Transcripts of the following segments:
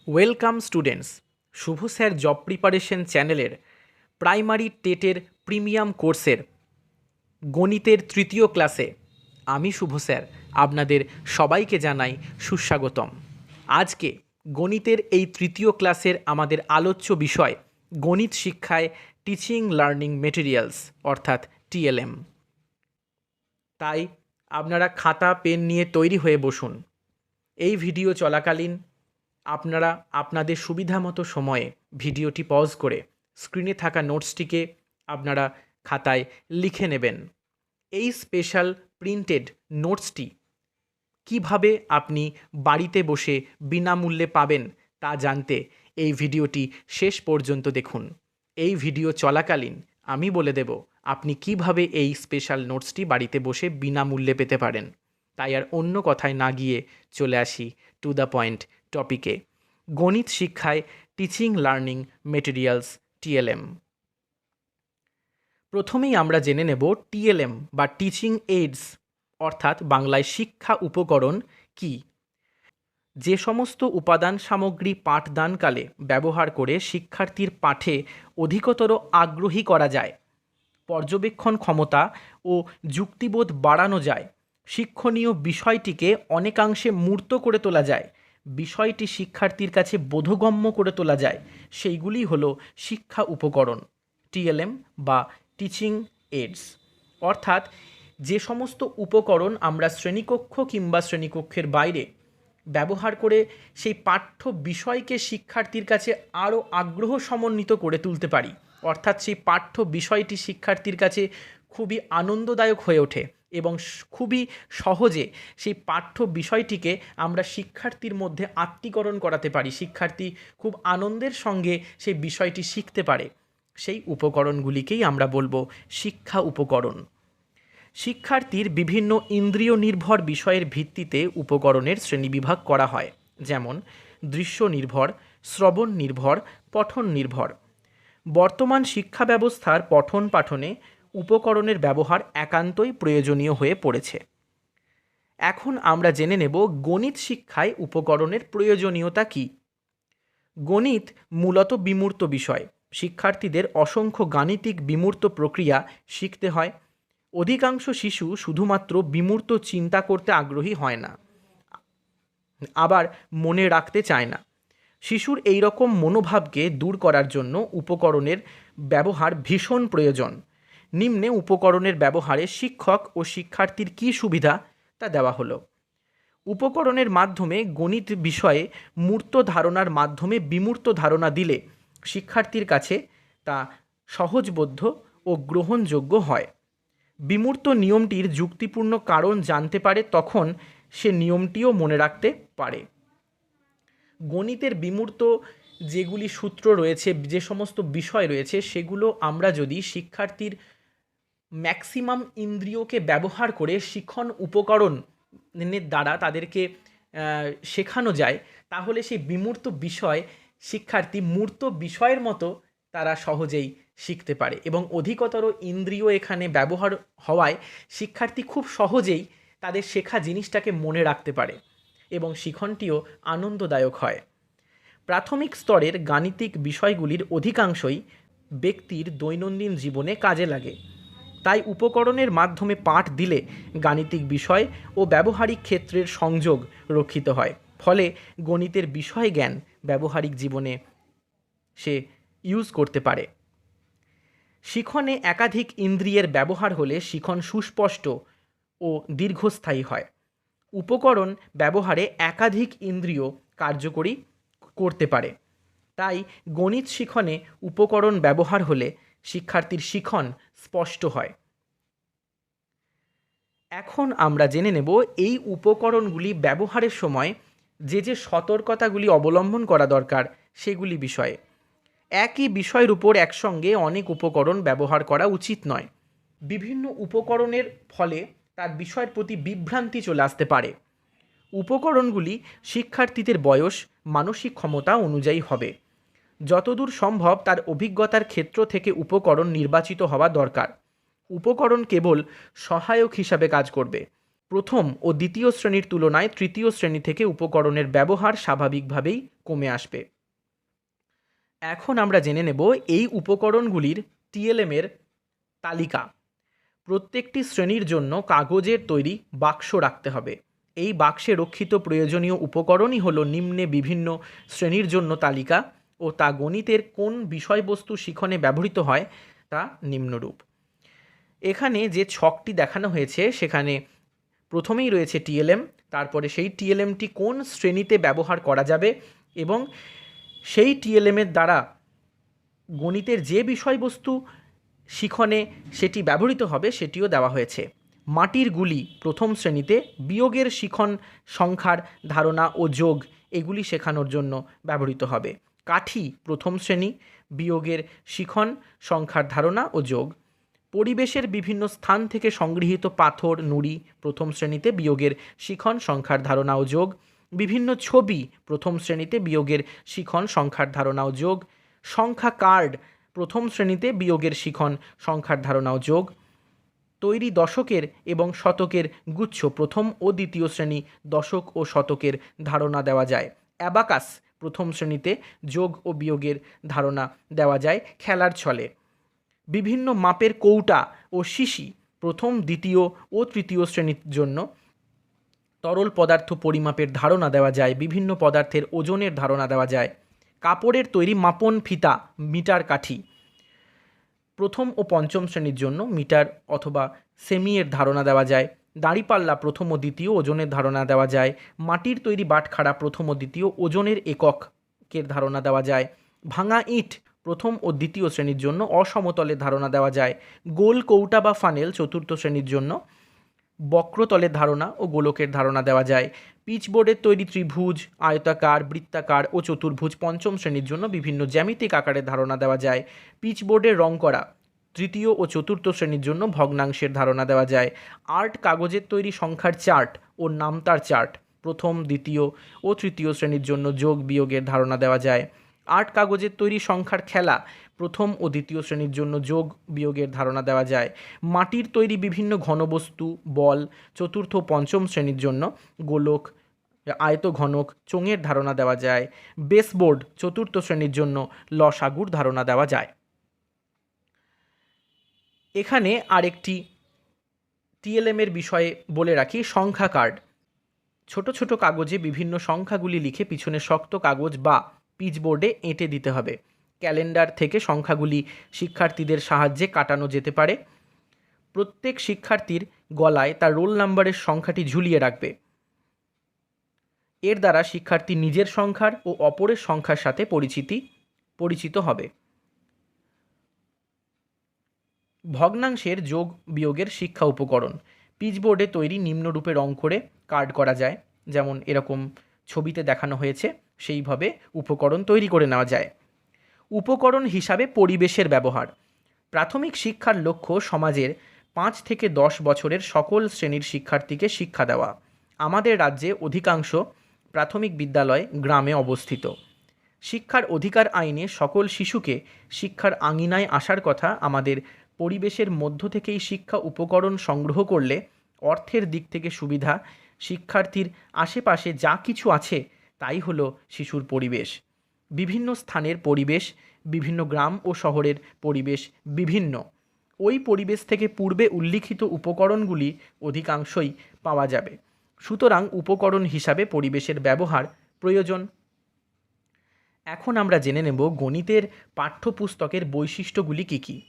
Welcome students, শুভ sir job preparation চ্যানেলের primary টেটের premium কোর্সের গণিতের তৃতীয় ক্লাসে আমি শুভ স্যার আপনাদের সবাইকে জানাই সুস্বাগতম। আজকে গণিতের এই তৃতীয় ক্লাসের আমাদের আলোচ্য বিষয় গণিত শিক্ষায় টিচিং লার্নিং মেটেরিয়ালস অর্থাৎ টিএলএম। তাই আপনারা খাতা পেন নিয়ে তৈরি হয়ে বসুন। এই ভিডিও চলাকালীন আপনারা আপনাদের সুবিধামতো সময়ে ভিডিওটি পজ করে স্ক্রিনে থাকা নোটসটিকে আপনারা খাতায় লিখে নেবেন। এই স্পেশাল প্রিন্টেড নোটসটি কিভাবে আপনি বাড়িতে বসে বিনামূল্যে পাবেন তা জানতে এই ভিডিওটি শেষ পর্যন্ত দেখুন। এই ভিডিও চলাকালীন আমি বলে দেব আপনি কিভাবে এই স্পেশাল নোটসটি বাড়িতে বসে বিনামূল্যে পেতে পারেন। তাই আর অন্য কথায় না গিয়ে চলে আসি টু দ্য পয়েন্ট টপিকে, গণিত শিক্ষায় টিচিং লার্নিং মেটেরিয়ালস টিএলএম। প্রথমেই আমরা জেনে নেব টিএলএম বা টিচিং এইডস অর্থাৎ বাংলায় শিক্ষা উপকরণ কি। যে সমস্ত উপাদান সামগ্রী পাঠদানকালে ব্যবহার করে শিক্ষার্থীর পাঠে অধিকতর আগ্রহী করা যায়, পর্যবেক্ষণ ক্ষমতা ও যুক্তিবোধ বাড়ানো যায়, শিক্ষণীয় বিষয়টিকে অনেকাংশে মূর্ত করে তোলা যায়, বিষয়টি শিক্ষার্থীর কাছে বোধগম্য করে তোলা যায়, সেইগুলি হলো শিক্ষা উপকরণ টিএলএম বা টিচিং এইডস। অর্থাৎ যে সমস্ত উপকরণ আমরা শ্রেণীকক্ষ কিংবা শ্রেণীকক্ষের বাইরে ব্যবহার করে সেই পাঠ্য বিষয়কে শিক্ষার্থীর কাছে আরও আগ্রহ সমন্বিত করে তুলতে পারি, অর্থাৎ সেই পাঠ্য বিষয়টি শিক্ষার্থীর কাছে খুবই আনন্দদায়ক হয়ে ওঠে এবং খুবই সহজে সেই পাঠ্য বিষয়টিকে আমরা শিক্ষার্থীর মধ্যে আত্মীকরণ করাতে পারি, শিক্ষার্থী খুব আনন্দের সঙ্গে সেই বিষয়টি শিখতে পারে, সেই উপকরণগুলিকেই আমরা বলবো শিক্ষা উপকরণ। শিক্ষার্থীর বিভিন্ন ইন্দ্রিয় নির্ভর বিষয়ের ভিত্তিতে উপকরণের শ্রেণীবিভাগ করা হয়, যেমন দৃশ্য নির্ভর, শ্রবণ নির্ভর, পঠন নির্ভর। বর্তমান শিক্ষা ব্যবস্থার পঠন পাঠনে উপকরণের ব্যবহার একান্তই প্রয়োজনীয় হয়ে পড়েছে। এখন আমরা জেনে নেব গণিত শিক্ষায় উপকরণের প্রয়োজনীয়তা কী। গণিত মূলত বিমূর্ত বিষয়, শিক্ষার্থীদের অসংখ্য গাণিতিক বিমূর্ত প্রক্রিয়া শিখতে হয়। অধিকাংশ শিশু শুধুমাত্র বিমূর্ত চিন্তা করতে আগ্রহী হয় না, আবার মনে রাখতে চায় না। শিশুর এই রকম মনোভাবকে দূর করার জন্য উপকরণের ব্যবহার ভীষণ প্রয়োজন। নিম্নে উপকরণের ব্যবহারে শিক্ষক ও শিক্ষার্থীর কী সুবিধা তা দেওয়া হলো। উপকরণের মাধ্যমে গণিত বিষয়ে মূর্ত ধারণার মাধ্যমে বিমূর্ত ধারণা দিলে শিক্ষার্থীর কাছে তা সহজবোধ্য ও গ্রহণযোগ্য হয়। বিমূর্ত নিয়মটির যুক্তিপূর্ণ কারণ জানতে পারে, তখন সে নিয়মটিও মনে রাখতে পারে। গণিতের বিমূর্ত যেগুলি সূত্র রয়েছে, যে সমস্ত বিষয় রয়েছে, সেগুলো আমরা যদি শিক্ষার্থীর ম্যাক্সিমাম ইন্দ্রিয়কে ব্যবহার করে শিক্ষণ উপকরণের দ্বারা তাদেরকে শেখানো যায়, তাহলে সেই বিমূর্ত বিষয় শিক্ষার্থী মূর্ত বিষয়ের মতো তারা সহজেই শিখতে পারে এবং অধিকতর ইন্দ্রিয় এখানে ব্যবহার হওয়ায় শিক্ষার্থী খুব সহজেই তাদের শেখা জিনিসটাকে মনে রাখতে পারে এবং শিখনটিও আনন্দদায়ক হয়। প্রাথমিক স্তরের গাণিতিক বিষয়গুলির অধিকাংশই ব্যক্তির দৈনন্দিন জীবনে কাজে লাগে, তাই উপকরণের মাধ্যমে পাঠ দিলে গাণিতিক বিষয় ও ব্যবহারিক ক্ষেত্রের সংযোগ রক্ষিত হয়, ফলে গণিতের বিষয় জ্ঞান ব্যবহারিক জীবনে সে ইউজ করতে পারে। শিখনে একাধিক ইন্দ্রিয়ের ব্যবহার হলে শিখন সুস্পষ্ট ও দীর্ঘস্থায়ী হয়। উপকরণ ব্যবহারে একাধিক ইন্দ্রিয় কার্যকরী করতে পারে, তাই গণিত শিখনে উপকরণ ব্যবহার হলে শিক্ষার্থীর শিখন স্পষ্ট হয়। এখন আমরা জেনে নেব এই উপকরণগুলি ব্যবহারের সময় যে যে সতর্কতাগুলি অবলম্বন করা দরকার সেগুলি বিষয়ে। একই বিষয়ের উপর একসঙ্গে অনেক উপকরণ ব্যবহার করা উচিত নয়। বিভিন্ন উপকরণের ফলে তার বিষয়ের প্রতি বিভ্রান্তি চলে আসতে পারে। উপকরণগুলি শিক্ষার্থীদের বয়স, মানসিক ক্ষমতা অনুযায়ী হবে। যতদূর সম্ভব তার অভিজ্ঞতার ক্ষেত্র থেকে উপকরণ নির্বাচিত হওয়া দরকার। উপকরণ কেবল সহায়ক হিসাবে কাজ করবে, প্রথম ও দ্বিতীয় শ্রেণীর তুলনায় তৃতীয় শ্রেণী থেকে উপকরণের ব্যবহার স্বাভাবিকভাবেই কমে আসবে। এখন আমরা জেনে নেব এই উপকরণগুলির টিএলএমের তালিকা। প্রত্যেকটি শ্রেণীর জন্য কাগজের তৈরি বাক্স রাখতে হবে। এই বাক্সে রক্ষিত প্রয়োজনীয় উপকরণই হলো নিম্নে বিভিন্ন শ্রেণীর জন্য তালিকা ও তা গণিতের কোন বিষয়বস্তু শিখনে ব্যবহৃত হয় তা নিম্নরূপ। এখানে যে ছকটি দেখানো হয়েছে সেখানে প্রথমেই রয়েছে টিএলএম, তারপরে সেই টিএলএমটি কোন শ্রেণীতে ব্যবহার করা যাবে এবং সেই টিএলএমের দ্বারা গণিতের যে বিষয়বস্তু শিখনে সেটি ব্যবহৃত হবে সেটিও দেওয়া হয়েছে। মাটির গুলি প্রথম শ্রেণীতে বিয়োগের শিখন সংখ্যার ধারণা ও যোগ এগুলি শেখানোর জন্য ব্যবহৃত হবে। কাঠি প্রথম শ্রেণী, বিয়োগের শিখন সংখ্যার ধারণা ও যোগ। পরিবেশের বিভিন্ন স্থান থেকে সংগৃহীত পাথর নুড়ি প্রথম শ্রেণীতে, বিয়োগের শিখন সংখ্যার ধারণা ও যোগ। বিভিন্ন ছবি প্রথম শ্রেণীতে, বিয়োগের শিখন সংখ্যার ধারণা ও যোগ। সংখ্যা কার্ড প্রথম শ্রেণীতে, বিয়োগের শিখন সংখ্যার ধারণা ও যোগ। তৈরি দশকের এবং শতকের গুচ্ছ প্রথম ও দ্বিতীয় শ্রেণী, দশক ও শতকের ধারণা দেওয়া যায়। অ্যাবাকাস প্রথম শ্রেণীতে, যোগ ও বিয়োগের ধারণা দেওয়া যায় খেলার ছলে। বিভিন্ন মাপের কৌটা ও শিশি প্রথম, দ্বিতীয় ও তৃতীয় শ্রেণীর জন্য। তরল পদার্থ পরিমাপের ধারণা দেওয়া যায়, বিভিন্ন পদার্থের ওজনের ধারণা দেওয়া যায়। কাপড়ের তৈরি মাপন ফিতা মিটার কাঠি প্রথম ও পঞ্চম শ্রেণীর জন্য, মিটার অথবা সেমি-এর ধারণা দেওয়া যায়। দাঁড়িপাল্লা প্রথম ও দ্বিতীয়, ওজনের ধারণা দেওয়া যায়। মাটির তৈরি বাটখারা প্রথম ও দ্বিতীয়, ওজনের এককের ধারণা দেওয়া যায়। ভাঙা ইট প্রথম ও দ্বিতীয় শ্রেণীর জন্য, অসমতলের ধারণা দেওয়া যায়। গোল কৌটা বা ফানেল চতুর্থ শ্রেণীর জন্য, বক্রতলের ধারণা ও গোলকের ধারণা দেওয়া যায়। পিচবোর্ডের তৈরি ত্রিভুজ, আয়তাকার, বৃত্তাকার ও চতুর্ভুজ পঞ্চম শ্রেণীর জন্য, বিভিন্ন জ্যামিতিক আকারের ধারণা দেওয়া যায়। পিচবোর্ডের রং করা তৃতীয় ও চতুর্থ শ্রেণীর জন্য, ভগ্নাংশের ধারণা দেওয়া যায়। আর্ট কাগজের তৈরি সংখ্যার চার্ট ও নামতার চার্ট প্রথম, দ্বিতীয় ও তৃতীয় শ্রেণীর জন্য, যোগ বিয়োগের ধারণা দেওয়া যায়। আর্ট কাগজের তৈরি সংখ্যার খেলা প্রথম ও দ্বিতীয় শ্রেণীর জন্য, যোগ বিয়োগের ধারণা দেওয়া যায়। মাটির তৈরি বিভিন্ন ঘনবস্তু বল চতুর্থ ও পঞ্চম শ্রেণীর জন্য, গোলক, আয়তঘনক, চোঙের ধারণা দেওয়া যায়। বেসবোর্ড চতুর্থ শ্রেণীর জন্য, লসাগুর ধারণা দেওয়া যায়। এখানে আরেকটি টিএলএমের বিষয়ে বলে রাখি, সংখ্যা কার্ড। ছোট ছোট কাগজে বিভিন্ন সংখ্যাগুলি লিখে পিছনে শক্ত কাগজ বা পিচবোর্ডে এঁটে দিতে হবে। ক্যালেন্ডার থেকে সংখ্যাগুলি শিক্ষার্থীদের সাহায্যে কাটানো যেতে পারে। প্রত্যেক শিক্ষার্থীর গলায় তার রোল নাম্বারের সংখ্যাটি ঝুলিয়ে রাখবে। এর দ্বারা শিক্ষার্থী নিজের সংখ্যার ও অপরের সংখ্যার সাথে পরিচিত হবে। ভগ্নাংশের যোগ বিয়োগের শিক্ষা উপকরণ পিচবোর্ডে তৈরি নিম্নরূপে রং করে কার্ড করা যায়, যেমন এরকম ছবিতে দেখানো হয়েছে সেইভাবে উপকরণ তৈরি করে নেওয়া যায়। উপকরণ হিসাবে পরিবেশের ব্যবহার। প্রাথমিক শিক্ষার লক্ষ্য সমাজের 5 থেকে 10 বছরের সকল শ্রেণীর শিক্ষার্থীকে শিক্ষা দেওয়া। আমাদের রাজ্যে অধিকাংশ প্রাথমিক বিদ্যালয় গ্রামে অবস্থিত। শিক্ষার অধিকার আইনে সকল শিশুকে শিক্ষার আঙিনায় আসার কথা। আমাদের পরিবেশের মধ্য থেকেই শিক্ষা উপকরণ সংগ্রহ করলে অর্থের দিক থেকে সুবিধা। শিক্ষার্থীর আশেপাশে যা কিছু আছে তাই হলো শিশুর পরিবেশ। বিভিন্ন স্থানের পরিবেশ, বিভিন্ন গ্রাম ও শহরের পরিবেশ বিভিন্ন। ওই পরিবেশ থেকে পূর্বে উল্লিখিত উপকরণগুলি অধিকাংশই পাওয়া যাবে। সুতরাং উপকরণ হিসাবে পরিবেশের ব্যবহার প্রয়োজন। এখন আমরা জেনে নেব গণিতের পাঠ্যপুস্তকের বৈশিষ্ট্যগুলি কী কী।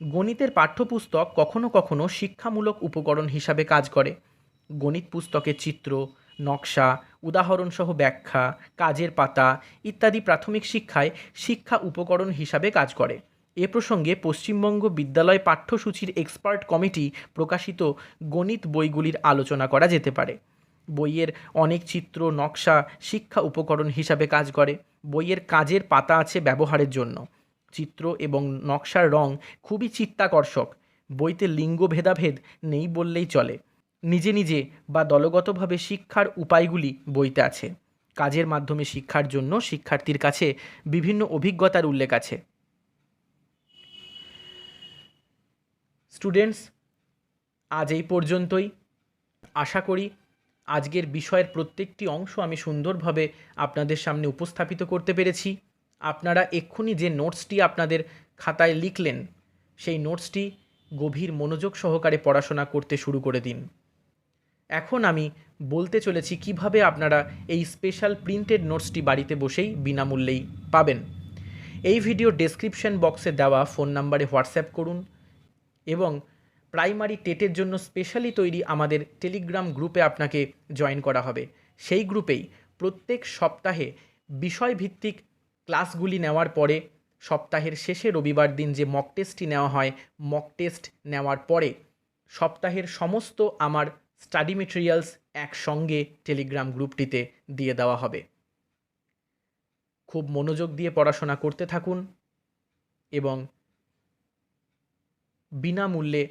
গণিতের পাঠ্যপুস্তক কখনো কখনো শিক্ষামূলক উপকরণ হিসাবে কাজ করে। গণিত পুস্তকের চিত্র, নকশা, উদাহরণসহ ব্যাখ্যা, কাজের পাতা ইত্যাদি প্রাথমিক শিক্ষায় শিক্ষা উপকরণ হিসাবে কাজ করে। এ প্রসঙ্গে পশ্চিমবঙ্গ বিদ্যালয় পাঠ্যসূচির এক্সপার্ট কমিটি প্রকাশিত গণিত বইগুলির আলোচনা করা যেতে পারে। বইয়ের অনেক চিত্র, নকশা শিক্ষা উপকরণ হিসাবে কাজ করে। বইয়ের কাজের পাতা আছে ব্যবহারের জন্য। চিত্র এবং নকশার রং খুবই চিত্তাকর্ষক। বইতে লিঙ্গ ভেদাভেদ নেই বললেই চলে। নিজে নিজে বা দলগতভাবে শিক্ষার উপায়গুলি বইতে আছে। কাজের মাধ্যমে শিক্ষার জন্য শিক্ষার্থীর কাছে বিভিন্ন অভিজ্ঞতার উল্লেখ আছে। স্টুডেন্টস, আজ এই পর্যন্তই। আশা করি আজকের বিষয়ের প্রত্যেকটি অংশ আমি সুন্দরভাবে আপনাদের সামনে উপস্থাপিত করতে পেরেছি। আপনারা এক্ষুনি যে নোটসটি আপনাদের খাতায় লিখলেন, সেই নোটসটি গভীর মনোযোগ সহকারে পড়াশোনা করতে শুরু করে দিন। এখন আমি বলতে চলেছি কিভাবে আপনারা এই স্পেশাল প্রিন্টেড নোটসটি বাড়িতে বসেই বিনামূল্যেই পাবেন। এই ভিডিও ডেসক্রিপশন বক্সে দেওয়া ফোন নাম্বারে হোয়াটসঅ্যাপ করুন এবং প্রাইমারি টেটের জন্য স্পেশালি তৈরি আমাদের টেলিগ্রাম গ্রুপে আপনাকে জয়েন করা হবে। সেই গ্রুপেই প্রত্যেক সপ্তাহে বিষয়ভিত্তিক ক্লাসগুলি নেওয়ার পরে সপ্তাহের শেষে রবিবার দিন যে মক টেস্টটি নেওয়া হয়, মক টেস্ট নেওয়ার পরে সপ্তাহের সমস্ত আমার স্টাডি মেটেরিয়ালস একসঙ্গে টেলিগ্রাম গ্রুপটিতে দিয়ে দেওয়া হবে। খুব মনোযোগ দিয়ে পড়াশোনা করতে থাকুন এবং বিনামূল্যে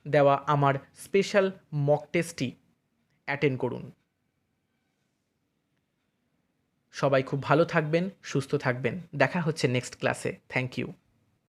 দেওয়া আমার স্পেশাল মক টেস্টটি অ্যাটেন্ড করুন। সবাই খুব ভালো থাকবেন, সুস্থ থাকবেন। দেখা হচ্ছে নেক্সট ক্লাসে। Thank you.